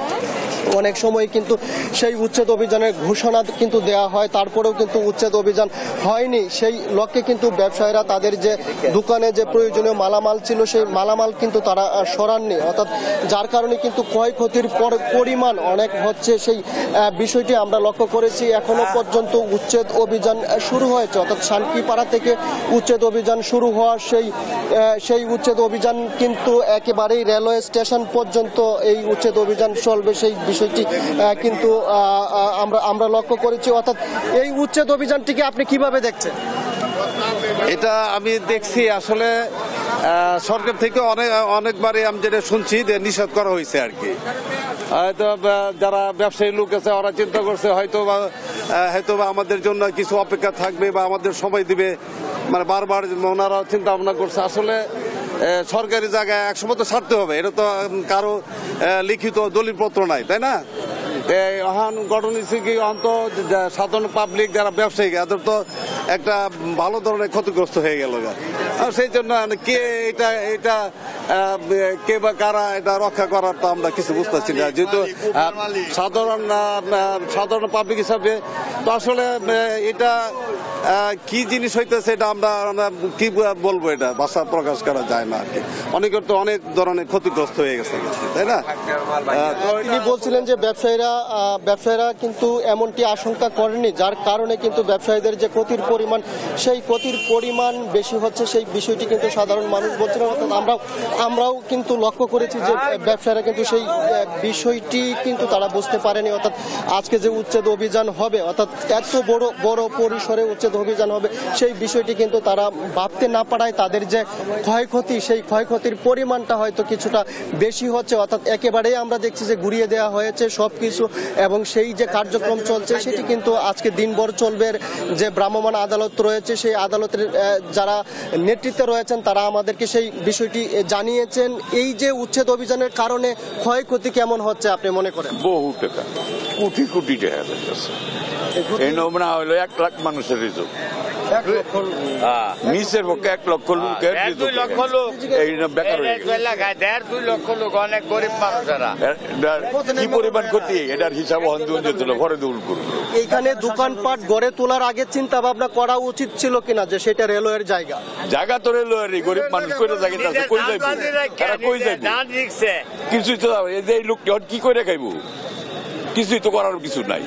J: অনেক সময় কিন্তু সেই উচ্ছেদ অভিযানের ঘোষণা কিন্তু দেওয়া হয়, তারপরেও কিন্তু উচ্ছেদ অভিযান হয়নি। সেই লক্ষ্যে কিন্তু ব্যবসায়ীরা তাদের যে দোকানে যে প্রয়োজনীয় মালামাল ছিল সেই মালামাল কিন্তু তারা সরাননি। অর্থাৎ যার কারণে কিন্তু ক্ষয়ক্ষতির পরিমাণ অনেক হচ্ছে। সেই বিষয়টি আমরা লক্ষ্য করেছি। এখনো পর্যন্ত উচ্ছেদ অভিযান শুরু হয়েছে। অর্থাৎ শান্তিপাড়া থেকে উচ্ছেদ অভিযান শুরু হওয়ার সেই উচ্ছেদ অভিযান কিন্তু একেবারেই রেলওয়ে স্টেশন পর্যন্ত এই উচ্ছেদ অভিযান চলবে, সেই বিষয়টি কিন্তু আমরা লক্ষ্য করেছি। অর্থাৎ এই উচ্ছেদ অভিযানটিকে আপনি কিভাবে দেখছেন?
K: এটা আমি দেখছি আসলে সরকার থেকে অনেকবারই আমি যেটা শুনছি যে নিষেধ করা হয়েছে আর কি। হয়তো যারা ব্যবসায়ী লোক আছে ওরা চিন্তা করছে হয়তো বা আমাদের জন্য কিছু অপেক্ষা থাকবে বা আমাদের সময় দিবে, মানে বারবার ওনারা চিন্তা ভাবনা করছে। আসলে সরকারি জায়গায় একসময় তো ছাড়তে হবে, এটা তো কারো লিখিত দলিলপত্র নাই, তাই না? এখন ঘটনা হচ্ছে কি, অন্ত সাধারণ পাবলিক যারা ব্যবসায়ী এদের তো একটা ভালো ধরনের ক্ষতিগ্রস্ত হয়ে গেল। সেই জন্য কে এটা কে বা কারা এটা রক্ষা করার তো আমরা কিছু বুঝতেছি না, যেহেতু সাধারণ পাবলিক হিসাবে। তো আসলে এটা কি জিনিস হইতেছে এটা আমরা কি বলবো, এটা ভাষা প্রকাশ করা যায় না আর কি। অনেকের তো অনেক ধরনের ক্ষতিগ্রস্ত হয়ে গেছে, তাই না?
J: তিনি বলছিলেন যে ব্যবসায়ীরা কিন্তু এমনটি আশঙ্কা করেনি, যার কারণে কিন্তু ব্যবসায়ীদের যে ক্ষতির পরিমাণ, সেই ক্ষতির পরিমাণ বেশি হচ্ছে, সেই বিষয়টি কিন্তু সাধারণ মানুষ বলছিলেন। অর্থাৎ আমরাও কিন্তু লক্ষ্য করেছি যে ব্যবসায়ীরা কিন্তু সেই বিষয়টি কিন্তু তারা বুঝতে পারেনি। অর্থাৎ আজকে যে উচ্ছেদ অভিযান হবে, অর্থাৎ এত বড় পরিসরে উচ্ছেদ অভিযান হবে, সেই বিষয়টি কিন্তু তারা ভাবতে না পারায় তাদের যে ক্ষয়ক্ষতি, সেই ক্ষয়ক্ষতির পরিমাণটা হয়তো কিছুটা বেশি হচ্ছে। অর্থাৎ একেবারেই আমরা দেখছি যে ঘুরিয়ে দেওয়া হয়েছে সবকিছু, এবং সেই যে কার্যক্রম চলছে সেটি কিন্তু আজকে দিনভর চলবে। যে ভ্রাম্যমাণ আদালত রয়েছে, সেই আদালতের যারা নেতৃত্বে রয়েছেন তারা আমাদেরকে সেই বিষয়টি জানিয়েছেন। এই যে উচ্ছেদ অভিযানের কারণে ক্ষয়ক্ষতি কেমন হচ্ছে আপনি মনে করেন?
L: বহু টাকা, কোটি কোটি টাকা যাচ্ছে। এই নমুনা হলো 1 লাখ মানুষের রিজুক, নিচের পক্ষে 1 লক্ষ লোকের এই বেকার হয়ে গেছে।
M: 2 লক্ষ লোক অনেক গরিব মানুষেরা
L: কি পরিমাণ ক্ষতি, এটার হিসাব ঘরে দৌড় করবো।
J: এইখানে দোকানপাট গড়ে তোলার আগে চিন্তা ভাবনা করা উচিত ছিল কিনা যে সেটা রেলওয়ের জায়গা
L: তো রেলওয়েরই, গরিব মানুষ কইরা জায়গা কই যাইবে, তারা কই যাইবে? কিছুই তো এই যে লোক কি করে খাইবো, কিছুই তো করার কিছু নাই।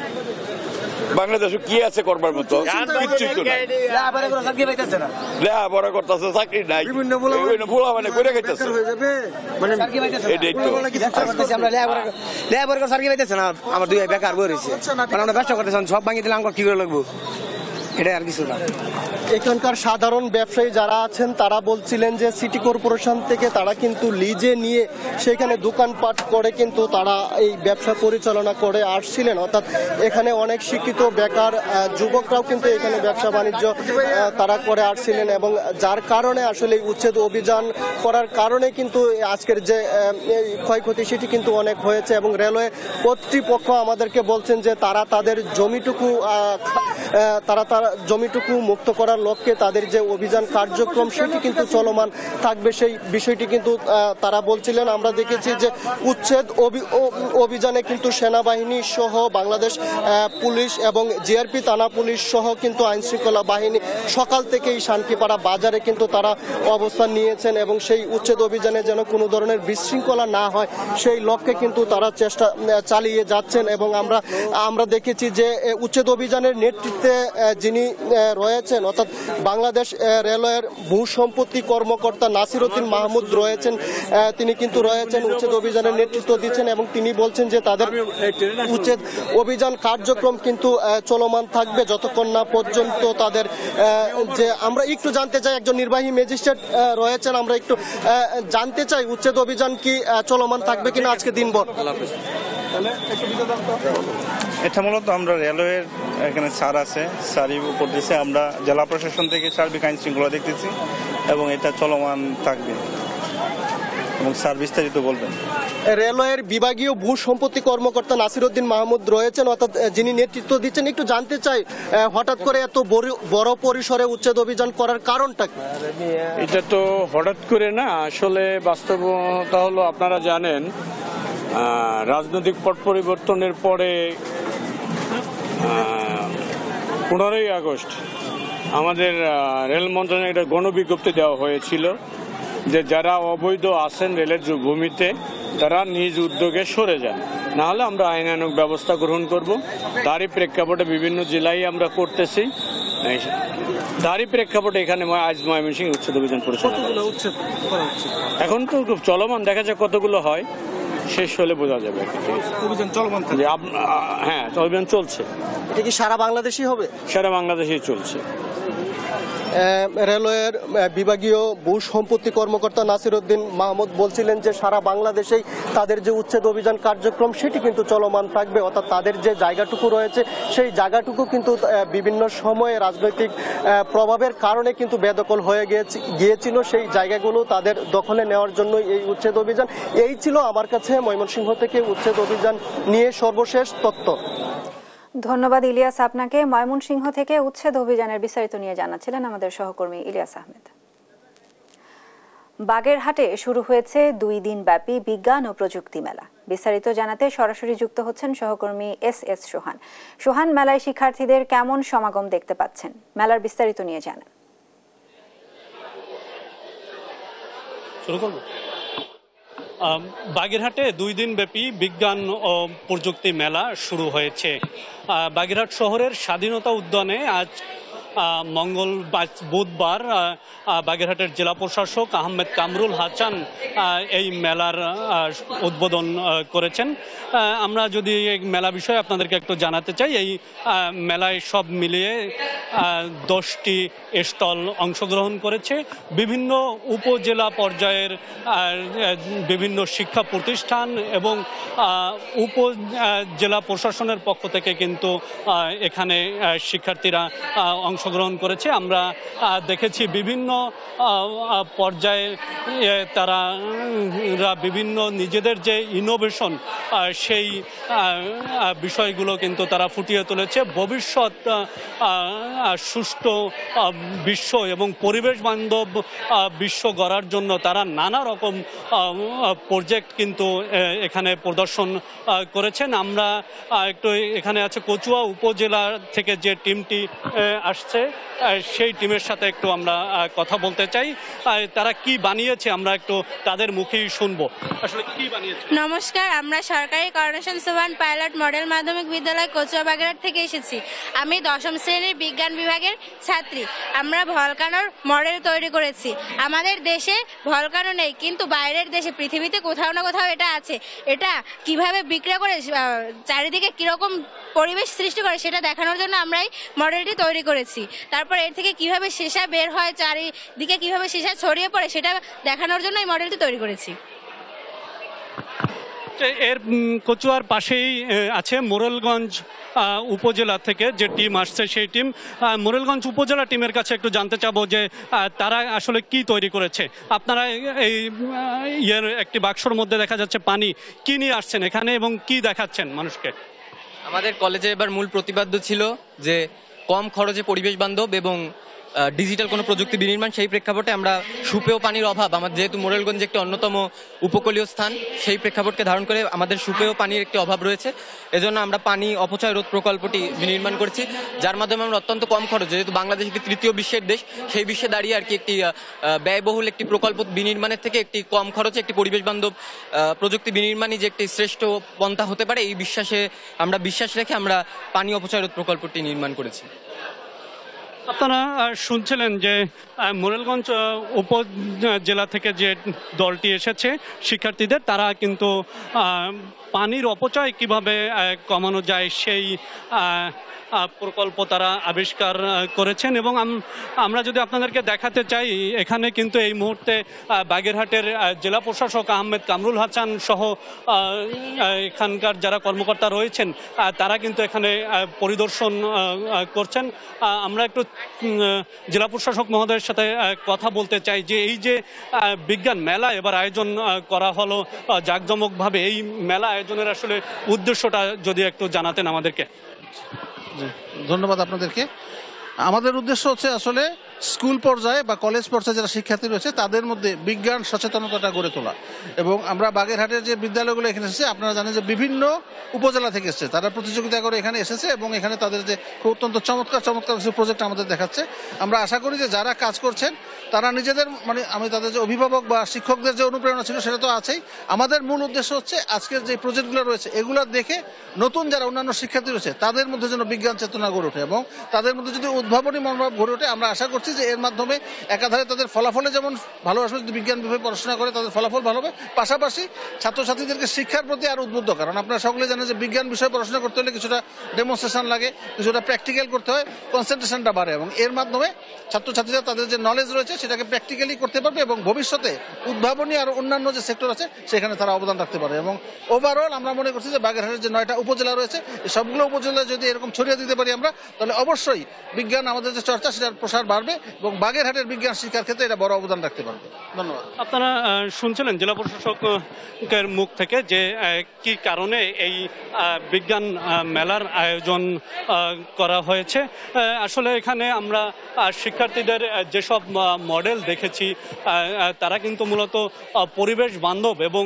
L: বাংলাদেশে কি আছে করবার মতো? কিচ্ছুই তো নাই। লেখাপড়া করতেছে, চাকরি নাই, পোলা মানে করে খাইতেছে। এটাই তো
N: আমার 2 বেকার বই রয়েছে, আমরা ব্যবসা করতেছি, সব ভাঙিয়ে দিলে আমার কি করে লাগবো, এটা আর কিছু না।
J: এখানকার সাধারণ ব্যবসায়ী যারা আছেন তারা বলছিলেন যে সিটি কর্পোরেশন থেকে তারা কিন্তু লিজে নিয়ে সেখানে দোকানপাট করে কিন্তু তারা এই ব্যবসা পরিচালনা করে আসছিলেন। অর্থাৎ এখানে অনেক শিক্ষিত বেকার যুবকরাও কিন্তু এখানে ব্যবসা বাণিজ্য তারা করে আসছিলেন, এবং যার কারণে আসলে উচ্ছেদ অভিযান করার কারণে কিন্তু আজকের যে ক্ষয়ক্ষতি সেটি কিন্তু অনেক হয়েছে। এবং রেলওয়ে কর্তৃপক্ষ আমাদেরকে বলছেন যে তারা তাদের জমিটুকু মুক্ত করার লক্ষ্যে তাদের যে অভিযান কার্যক্রম সেটি কিন্তু চলমান থাকবে, সেই বিষয়টি কিন্তু তারা বলছিলেন। আমরা দেখেছি যে উচ্ছেদ অভিযানে কিন্তু সেনাবাহিনী সহ বাংলাদেশ পুলিশ এবং জিআরপি থানা পুলিশ সহ কিন্তু আইনশৃঙ্খলা বাহিনী সকাল থেকেই শান্তিপাড়া বাজারে কিন্তু তারা অবস্থান নিয়েছেন, এবং সেই উচ্ছেদ অভিযানে যেন কোনো ধরনের বিশৃঙ্খলা না হয় সেই লক্ষ্যে কিন্তু তারা চেষ্টা চালিয়ে যাচ্ছেন। এবং আমরা দেখেছি যে উচ্ছেদ অভিযানের নেতৃত্বে যিনি রয়েছেন, অর্থাৎ বাংলাদেশ রেলওয়ের ভূ সম্পত্তি কর্মকর্তা নাসিরউদ্দিন মাহমুদ রয়েছেন, তিনি কিন্তু রয়েছেন উচ্ছেদ অভিযানের নেতৃত্ব দিচ্ছেন, এবং তিনি বলছেন যে তাদের উচ্ছেদ অভিযান কার্যক্রম কিন্তু চলমান থাকবে যতক্ষণ না পর্যন্ত তাদের যে আমরা একটু জানতে চাই, একজন নির্বাহী ম্যাজিস্ট্রেট রয়েছেন, আমরা একটু জানতে চাই উচ্ছেদ অভিযান কি চলমান থাকবে কিনা আজকে দিনভর?
O: এটা মূলত আমরা রেলওয়ের এখানে স্যার আছে, স্যারই করতেছে, আমরা জেলা প্রশাসন থেকে সার্বিক আইন শৃঙ্খলা দেখতেছি এবং এটা চলমান থাকবে এবং স্যার বিস্তারিত বলবেন।
J: রেলওয়ের বিভাগীয় ভূ সম্পত্তি কর্মকর্তা নাসিরউদ্দিন মাহমুদ রয়েছেন, অর্থাৎ যিনি নেতৃত্ব দিচ্ছেন। একটু জানতে চাই হঠাৎ করে এত বড় পরিসরে উচ্ছেদ অভিযান করার কারণটা কি?
P: এটা তো হঠাৎ করে না, আসলে বাস্তবতা হলো আপনারা জানেন রাজনৈতিক পট পরিবর্তনের পরে 15ই আগস্ট আমাদের রেল মন্ত্রণালয়ে একটা গণবিজ্ঞপ্তি দেওয়া হয়েছিল যে যারা অবৈধ আছেন রেলের ভূমিতে তারা নিজ উদ্যোগে সরে যান, না হলে আমরা আইনানুগ ব্যবস্থা গ্রহণ করব। তারই প্রেক্ষাপটে বিভিন্ন জেলায় আমরা করতেছি, তারই প্রেক্ষাপটে এখানে আজ ময়মনসিংহ উচ্ছেদ অভিযান পরিচালনা এখন তো চলমান, দেখা যায় কতগুলো হয়, শেষ হলে বোঝা যাবে।
J: অভিযান চলমান,
P: হ্যাঁ অভিযান চলছে।
J: এটা কি সারা বাংলাদেশই হবে?
P: সারা বাংলাদেশেই চলছে।
J: রেলওয়ের বিভাগীয় ভূ সম্পত্তি কর্মকর্তা নাসিরউদ্দিন মাহমুদ বলছিলেন যে সারা বাংলাদেশেই তাদের যে উচ্ছেদ অভিযান কার্যক্রম সেটি কিন্তু চলমান থাকবে, অর্থাৎ তাদের যে জায়গাটুকু রয়েছে সেই জায়গাটুকু কিন্তু বিভিন্ন সময়ে রাজনৈতিক প্রভাবের কারণে কিন্তু বেদখল হয়ে গিয়েছিল, সেই জায়গাগুলো তাদের দখলে নেওয়ার জন্য এই উচ্ছেদ অভিযান। এই ছিল আমার কাছে ময়মনসিংহ থেকে উচ্ছেদ অভিযান নিয়ে সর্বশেষ তথ্য।
A: ধন্যবাদ ইলিয়াস আপনাকে। ময়মনসিংহ থেকে উচ্ছেদ অভিযানের বিস্তারিত নিয়ে জানাচ্ছিলেন আমাদের সহকর্মী ইলিয়াস আহমেদ। বাগেরহাটে শুরু হয়েছে 2 দিন ব্যাপী বিজ্ঞান ও প্রযুক্তি মেলা। বিস্তারিত জানাতে সরাসরি যুক্ত হচ্ছেন সহকর্মী এস সোহান। সোহান, মেলায় শিক্ষার্থীদের কেমন সমাগম দেখতে পাচ্ছেন? মেলার বিস্তারিত নিয়ে জানান।
Q: বাগেরহাটে 2 দিন ব্যাপী বিজ্ঞান ও প্রযুক্তি মেলা শুরু হয়েছে। বাগেরহাট শহরের স্বাধীনতা উদ্যানে আজ বুধবার বাগেরহাটের জেলা প্রশাসক আহমেদ কামরুল হাসান এই মেলার উদ্বোধন করেছেন। আমরা যদি এই মেলা বিষয়ে আপনাদেরকে একটু জানাতে চাই, এই মেলায় সব মিলিয়ে 10টি স্টল অংশগ্রহণ করেছে। বিভিন্ন উপজেলা পর্যায়ের বিভিন্ন শিক্ষা প্রতিষ্ঠান এবং উপজেলা প্রশাসনের পক্ষ থেকে কিন্তু এখানে শিক্ষার্থীরা অংশগ্রহণ করেছে। আমরা দেখেছি বিভিন্ন পর্যায়ে তারা বিভিন্ন নিজেদের যে ইনোভেশন সেই বিষয়গুলো কিন্তু তারা ফুটিয়ে তুলেছে। ভবিষ্যৎ সুষ্ঠু বিশ্ব এবং পরিবেশ বান্ধব বিশ্ব গড়ার জন্য তারা নানা রকম প্রজেক্ট কিন্তু এখানে প্রদর্শন করেছেন। আমরা একটু এখানে আছে কচুয়া উপজেলা থেকে যে টিমটি আসছে সেই টিমের সাথে একটু আমরা কথা বলতে চাই। তারা কি বানিয়েছে আমরা একটু তাদের মুখেই শুনবো। আসলে কি বানিয়েছে?
R: নমস্কার, আমরা সরকারি করোনেশন সুবান পাইলট মডেল মাধ্যমিক বিদ্যালয় কচুয়া বাগেরহাট থেকে এসেছি। আমি 10ম শ্রেণীর বিজ্ঞান বিভাগের ছাত্রী। আমরা ভলকানোর মডেল তৈরি করেছি। আমাদের দেশে ভলকানো নেই, কিন্তু বাইরের দেশে পৃথিবীতে কোথাও না কোথাও এটা আছে। এটা কিভাবে বিক্রিয়া করে চারিদিকে কিরকম পরিবেশ সৃষ্টি করে সেটা দেখানোর জন্য আমরা এই মডেলটি তৈরি করেছি। তারপর এর থেকে কিভাবে সীসা বের হয়, চারিদিকে কিভাবে সীসা ছড়িয়ে পড়ে সেটা দেখানোর জন্য এই মডেলটি তৈরি করেছি।
Q: এর কচুয়ার পাশেই আছে মোরেলগঞ্জ উপজেলা থেকে যে টিম আসছে সেই টিম। মোরেলগঞ্জ উপজেলা টিমের কাছে একটু জানতে চাবো যে তারা আসলে কি তৈরি করেছে। আপনারা এই একটি বাক্সর মধ্যে দেখা যাচ্ছে পানি, কি নিয়ে আসছেন এখানে এবং কি দেখাচ্ছেন মানুষকে?
S: আমাদের কলেজে এবার মূল প্রতিপাদ্য ছিল যে কম খরচে পরিবেশ বান্ধব এবং ডিজিটাল কোনো প্রযুক্তি বিনির্মাণ। সেই প্রেক্ষাপটে আমরা সুপেয় পানির অভাব, আমাদের যেহেতু মোরেলগঞ্জ একটি অন্যতম উপকূলীয় স্থান, সেই প্রেক্ষাপটকে ধারণ করে আমাদের সুপেয় পানির একটি অভাব রয়েছে। এজন্য আমরা পানি অপচয় রোধ প্রকল্পটি বিনির্মাণ করেছি, যার মাধ্যমে আমরা অত্যন্ত কম খরচ, যেহেতু বাংলাদেশ একটি তৃতীয় বিশ্বের দেশ, সেই বিশ্বে দাঁড়িয়ে আর কি একটি ব্যয়বহুল একটি প্রকল্প বিনির্মাণের থেকে একটি কম খরচে একটি পরিবেশ বান্ধব প্রযুক্তি বিনির্মাণই যে একটি শ্রেষ্ঠ পন্থা হতে পারে, এই বিশ্বাস রেখে আমরা পানি অপচয় রোধ প্রকল্পটি নির্মাণ করেছি।
Q: আপনারা শুনছিলেন যে মোরেলগঞ্জ উপজেলা থেকে যে দলটি এসেছে শিক্ষার্থীদের, তারা কিন্তু পানির অপচয় কিভাবে কমানো যায় সেই প্রকল্প তারা আবিষ্কার করেছেন। এবং আমরা যদি আপনাদেরকে দেখাতে চাই, এখানে কিন্তু এই মুহূর্তে বাগেরহাটের জেলা প্রশাসক আহমেদ কামরুল হাসান সহ এখানকার যারা কর্মকর্তা রয়েছেন তারা কিন্তু এখানে পরিদর্শন করছেন। আমরা একটু জেলা প্রশাসক মহোদয়ের সাথে কথা বলতে চাই যে এই যে বিজ্ঞান মেলা এবার আয়োজন করা হলো জাঁকজমকভাবে, এই মেলা আয়োজনের আসলে উদ্দেশ্যটা যদি একটু জানাতেন আমাদেরকে।
T: ধন্যবাদ আপনাদেরকে। আমাদের উদ্দেশ্য হচ্ছে আসলে স্কুল পর্যায়ে বা কলেজ পর্যায়ে যারা শিক্ষার্থী রয়েছে তাদের মধ্যে বিজ্ঞান সচেতনতাটা গড়ে তোলা। এবং আমরা বাগেরহাটের যে বিদ্যালয়গুলো এখানে এসেছে, আপনারা জানেন যে বিভিন্ন উপজেলা থেকে এসেছে, তারা প্রতিযোগিতা করে এখানে এসেছে এবং এখানে তাদের যে অত্যন্ত চমৎকার কিছু প্রজেক্ট আমাদের দেখাচ্ছে। আমরা আশা করি যে যারা কাজ করছেন তারা নিজেদের আমি তাদের যে অভিভাবক বা শিক্ষকদের যে অনুপ্রেরণা ছিল সেটা তো আছেই। আমাদের মূল উদ্দেশ্য হচ্ছে আজকের যে প্রজেক্টগুলো রয়েছে এগুলো দেখে নতুন যারা অন্যান্য শিক্ষার্থী রয়েছে তাদের মধ্যে যেন বিজ্ঞান চেতনা গড়ে ওঠে এবং তাদের মধ্যে যদি উদ্ভাবনী মনোভাব গড়ে ওঠে, আমরা আশা করছি যে এর মাধ্যমে একাধারে তাদের ফলাফলে যেমন ভালো আসবে, যদি বিজ্ঞান বিভাগে পড়াশোনা করে তাদের ফলাফল ভালো হবে, পাশাপাশি ছাত্রছাত্রীদেরকে শিক্ষার প্রতি আর উদ্বুদ্ধ। কারণ আপনারা সকলে জানেন যে বিজ্ঞান বিষয়ে পড়াশোনা করতে হলে কিছুটা ডেমনস্ট্রেশন লাগে, কিছুটা প্র্যাকটিক্যাল করতে হয়, কনসেন্ট্রেশনটা বাড়ে এবং এর মাধ্যমে ছাত্রছাত্রীরা তাদের যে নলেজ রয়েছে সেটাকে প্র্যাকটিক্যালি করতে পারবে এবং ভবিষ্যতে উদ্ভাবনী আর অন্যান্য যে সেক্টর আছে সেখানে তারা অবদান রাখতে পারে। এবং ওভারঅল আমরা মনে করছি যে বাগেরহাটের যে 9টা উপজেলা রয়েছে, সবগুলো উপজেলায় যদি এরকম ছড়িয়ে দিতে পারি আমরা, তাহলে অবশ্যই বিজ্ঞান বিজ্ঞান আমাদের যে চর্চা সেটার প্রসার বাড়বে এবং বাগেরহাটের বিজ্ঞান শিক্ষার ক্ষেত্রে এটা বড় অবদান রাখতে পারবে। ধন্যবাদ।
Q: আপনারা শুনছিলেন জেলা প্রশাসকের মুখ থেকে যে কি কারণে এই বিজ্ঞান মেলার আয়োজন করা হয়েছে। আসলে এখানে আমরা শিক্ষার্থীদের যেসব মডেল দেখেছি তারা কিন্তু মূলত পরিবেশ বান্ধব এবং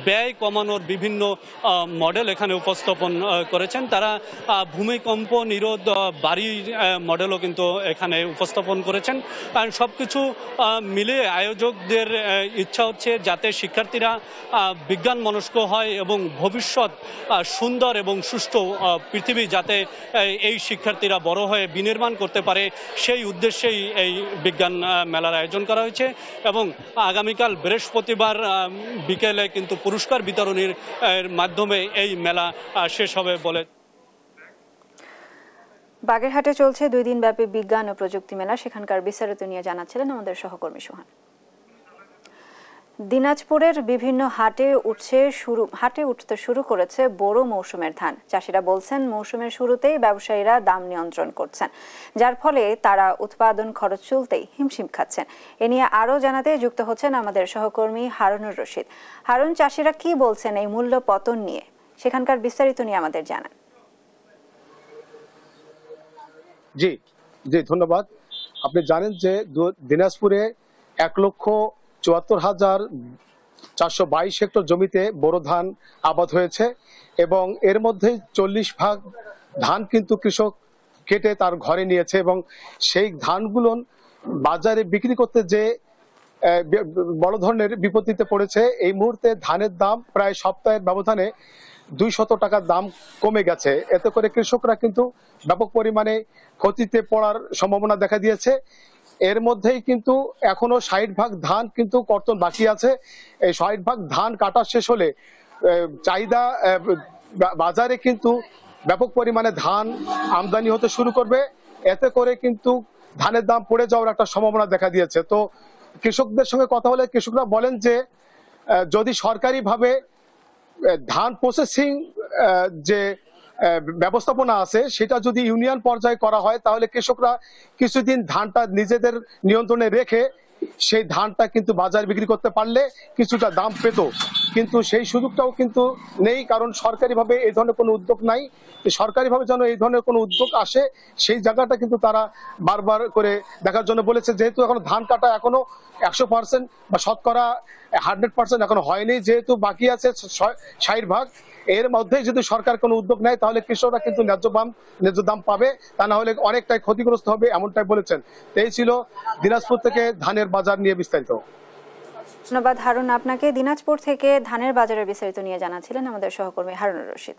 Q: ব্যয় কমানোর বিভিন্ন মডেল এখানে উপস্থাপন করেছেন। তারা ভূমিকম্প নিরোধ বাড়ির মডেলও কিন্তু এখানে উপস্থাপন করেছেন। সব কিছু মিলিয়ে আয়োজকদের ইচ্ছা হচ্ছে যাতে শিক্ষার্থীরা বিজ্ঞান মনস্ক হয় এবং ভবিষ্যৎ সুন্দর এবং সুষ্ঠু পৃথিবী যাতে এই শিক্ষার্থীরা বড় হয়ে বিনির্মাণ করতে পারে সেই উদ্দেশ্যেই এই বিজ্ঞান মেলার আয়োজন করা হয়েছে এবং আগামীকাল বৃহস্পতিবার বিকেলে কিন্তু পুরস্কার বিতরণের মাধ্যমে এই মেলা শেষ হবে বলে।
A: বাগেরহাটে চলছে 2 দিনব্যাপী বিজ্ঞান ও প্রযুক্তি মেলা, সেখানকার বিস্তারিত নিয়ে জানাচ্ছিলেন আমাদের সহকর্মী সোহান। দিনাজপুরের বিভিন্ন হাটে উঠতে শুরু করেছে বোরো মৌসুমের ধান। চাষিরা বলছেন মৌসুমের শুরুতেই ব্যবসায়ীরা দাম নিয়ন্ত্রণ করছেন, যার ফলে তারা উৎপাদন খরচ চলতেই হিমশিম খাচ্ছেন। এ নিয়ে আরও জানাতে যুক্ত হচ্ছেন আমাদের সহকর্মী হারুনুর রশিদ। হারুন, চাষিরা কি বলছেন এই মূল্য পতন নিয়ে, সেখানকার বিস্তারিত নিয়ে আমাদের জানান।
U: জি ধন্যবাদ। আপনি জানেন যে দিনাজপুরে 1,74,422 হেক্টর জমিতে বোরো ধান আবাদ হয়েছে এবং এর মধ্যে 40% ধান কিন্তু কৃষক কেটে তার ঘরে নিয়েছে এবং সেই ধানগুলো বাজারে বিক্রি করতে যে বড় ধরনের বিপত্তিতে পড়েছে। এই মুহূর্তে ধানের দাম প্রায় সপ্তাহের ব্যবধানে 200 টাকার দাম কমে গেছে। এতে করে কৃষকরা কিন্তু ব্যাপক পরিমাণে ক্ষতিতে পড়ার সম্ভাবনা দেখা দিয়েছে। এর মধ্যেই কিন্তু এখনো 60% ধান কিন্তু কর্তন বাকি আছে। এই 60% ধান কাটা শেষ হলে চাহিদা বাজারে কিন্তু ব্যাপক পরিমাণে ধান আমদানি হতে শুরু করবে। এতে করে কিন্তু ধানের দাম পড়ে যাওয়ার একটা সম্ভাবনা দেখা দিয়েছে। তো কৃষকদের সঙ্গে কথা বলে কৃষকরা বলেন যে যদি সরকারিভাবে ধান প্রসেসিং যে ব্যবস্থাপনা আছে সেটা যদি ইউনিয়ন পর্যায়ে করা হয় তাহলে কৃষকরা কিছুদিন ধানটা নিজেদের নিয়ন্ত্রণে রেখে সেই ধানটা কিন্তু বাজারে বিক্রি করতে পারলে কিছুটা দাম পেত, কিন্তু সেই সুযোগটাও কিন্তু নেই, কারণ সরকারিভাবে এই ধরনের কোনো উদ্যোগ নাই। সরকারিভাবে যেন এই ধরনের কোনো উদ্যোগ আসে সেই জায়গাটা কিন্তু তারা বারবার করে দেখার জন্য বলেছে। যেহেতু এখন ধান কাটা এখনো 100% বা শতকরা 100% এখনো হয়নি, যেহেতু বাকি আছে 60%, এর মধ্যে যদি সরকার কোনো উদ্যোগ নেয় তাহলে কৃষকরা কিন্তু ন্যায্য দাম পাবে, তা না হলে অনেকটাই ক্ষতিগ্রস্ত হবে, এমনটাই বলেছেন। এই ছিল দিনাজপুর থেকে ধানের বাজার নিয়ে বিস্তারিত।
A: ধন্যবাদ হারুন আপনাকে। দিনাজপুর থেকে ধানের বাজারের বিস্তারিত নিয়ে জানাচ্ছিলেন আমাদের সহকর্মী হারুনুর রশিদ।